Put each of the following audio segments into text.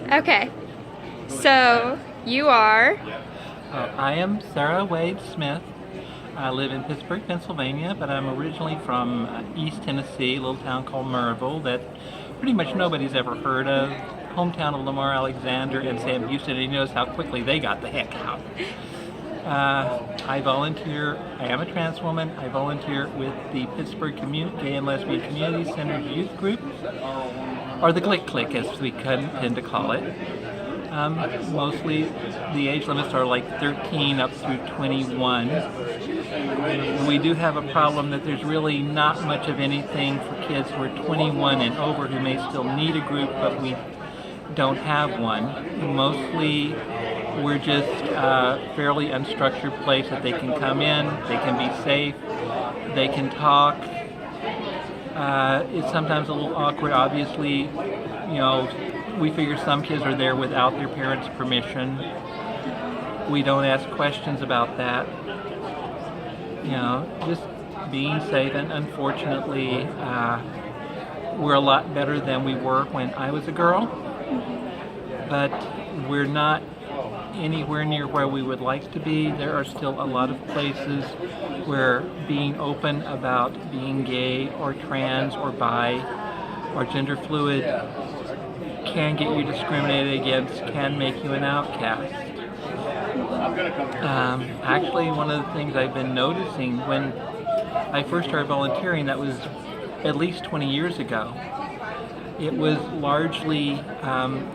Okay, so you are. I am Sarah Wade Smith. I live in Pittsburgh, Pennsylvania, but I'm originally from East Tennessee, a little town called Maryville that pretty much nobody's ever heard of. Hometown of Lamar Alexander and Sam Houston, and he knows how quickly they got the heck out. I volunteer, I am a trans woman. I volunteer with the Pittsburgh Gay and Lesbian Community Center Youth Group, or the Glick Click as we tend to call it. Mostly the age limits are like 13 up through 21. We do have a problem that there's really not much of anything for kids who are 21 and over who may still need a group, but we don't have one. Mostly we're just a fairly unstructured place that they can come in, they can be safe, they can talk. It's sometimes a little awkward, obviously, we figure some kids are there without their parents' permission. We don't ask questions about that. Just being safe, and unfortunately, we're a lot better than we were when I was a girl, but we're not anywhere near where we would like to be. There are still a lot of places where being open about being gay or trans or bi or gender fluid can get you discriminated against, can make you an outcast. Actually, one of the things I've been noticing when I first started volunteering, that was at least 20 years ago, it was largely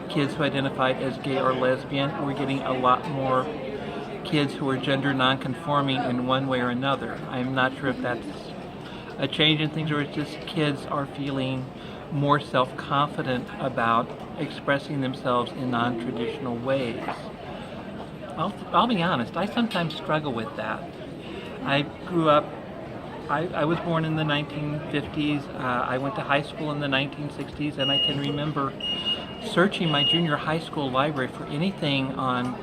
kids who identified as gay or lesbian. We're getting a lot more kids who are gender non-conforming in one way or another. I'm not sure if that's a change in things or it's just kids are feeling more self-confident about expressing themselves in non-traditional ways. I'll be honest, I sometimes struggle with that. I grew up, I was born in the 1950s, I went to high school in the 1960s, and I can remember searching my junior high school library for anything on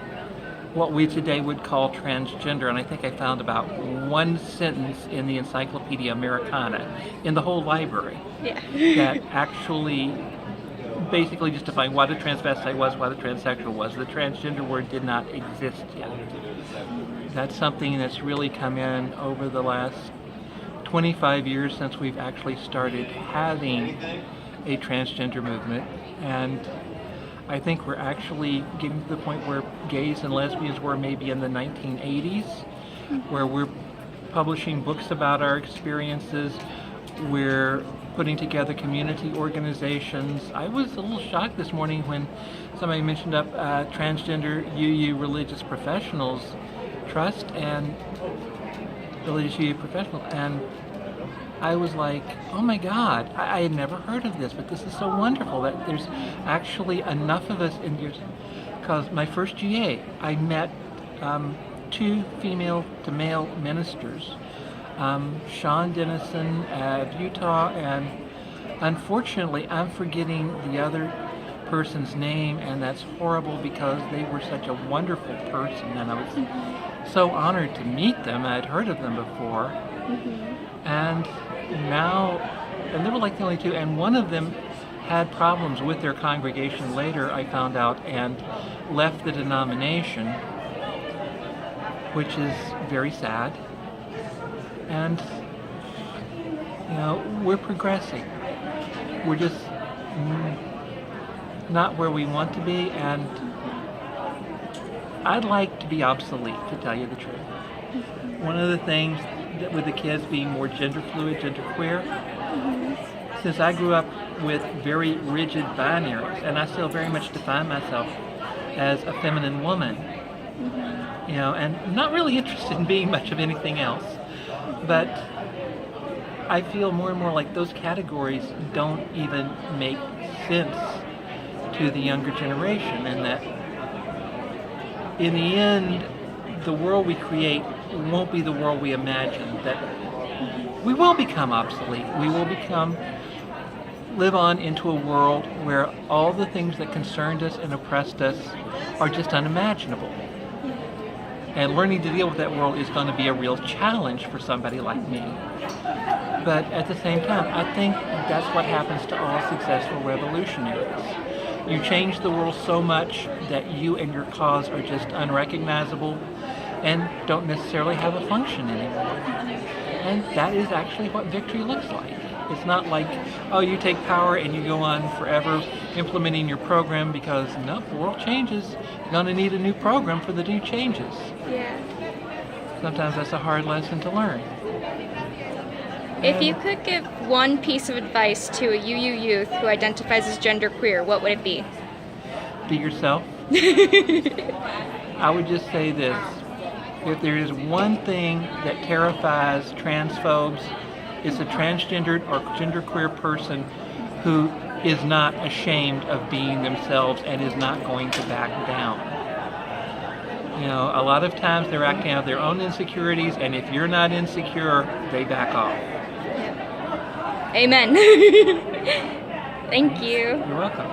what we today would call transgender, and I think I found about one sentence in the Encyclopedia Americana in the whole library that actually basically just defined what a transvestite was, what a transsexual was. The transgender word did not exist yet. That's something that's really come in over the last 25 years since we've actually started having a transgender movement, and I think we're actually getting to the point where gays and lesbians were maybe in the 1980s, where we're publishing books about our experiences, we're putting together community organizations. I was a little shocked this morning when somebody mentioned up Transgender UU Religious Professionals Trust and Religious UU Professional, and I was like, oh my God, I had never heard of this, but this is so wonderful that there's actually enough of us in here. Because my first GA, I met two female to male ministers, Sean Dennison of Utah, and unfortunately I'm forgetting the other person's name, and that's horrible because they were such a wonderful person, and I was so honored to meet them. I'd heard of them before, and now, and they were like the only two, and one of them had problems with their congregation later, I found out, and left the denomination, which is very sad. And we're progressing. We're just not where we want to be, and I'd like to be obsolete, to tell you the truth. One of the things that with the kids being more gender fluid, gender queer, since I grew up with very rigid binaries, and I still very much define myself as a feminine woman, and not really interested in being much of anything else, but I feel more and more like those categories don't even make sense to the younger generation, and that in the end, the world we create won't be the world we imagine, that we will become obsolete. We will live on into a world where all the things that concerned us and oppressed us are just unimaginable. And learning to deal with that world is going to be a real challenge for somebody like me. But at the same time, I think that's what happens to all successful revolutionaries. You change the world so much that you and your cause are just unrecognizable and don't necessarily have a function anymore. And that is actually what victory looks like. It's not like, oh, you take power and you go on forever implementing your program because, no, the world changes. You're going to need a new program for the new changes. Yeah. Sometimes that's a hard lesson to learn. If you could give one piece of advice to a UU youth who identifies as genderqueer, what would it be? Be yourself. I would just say this. If there is one thing that terrifies transphobes, it's a transgendered or genderqueer person who is not ashamed of being themselves and is not going to back down. You know, a lot of times they're acting out their own insecurities, and if you're not insecure, they back off. Amen. Thank you. You're welcome.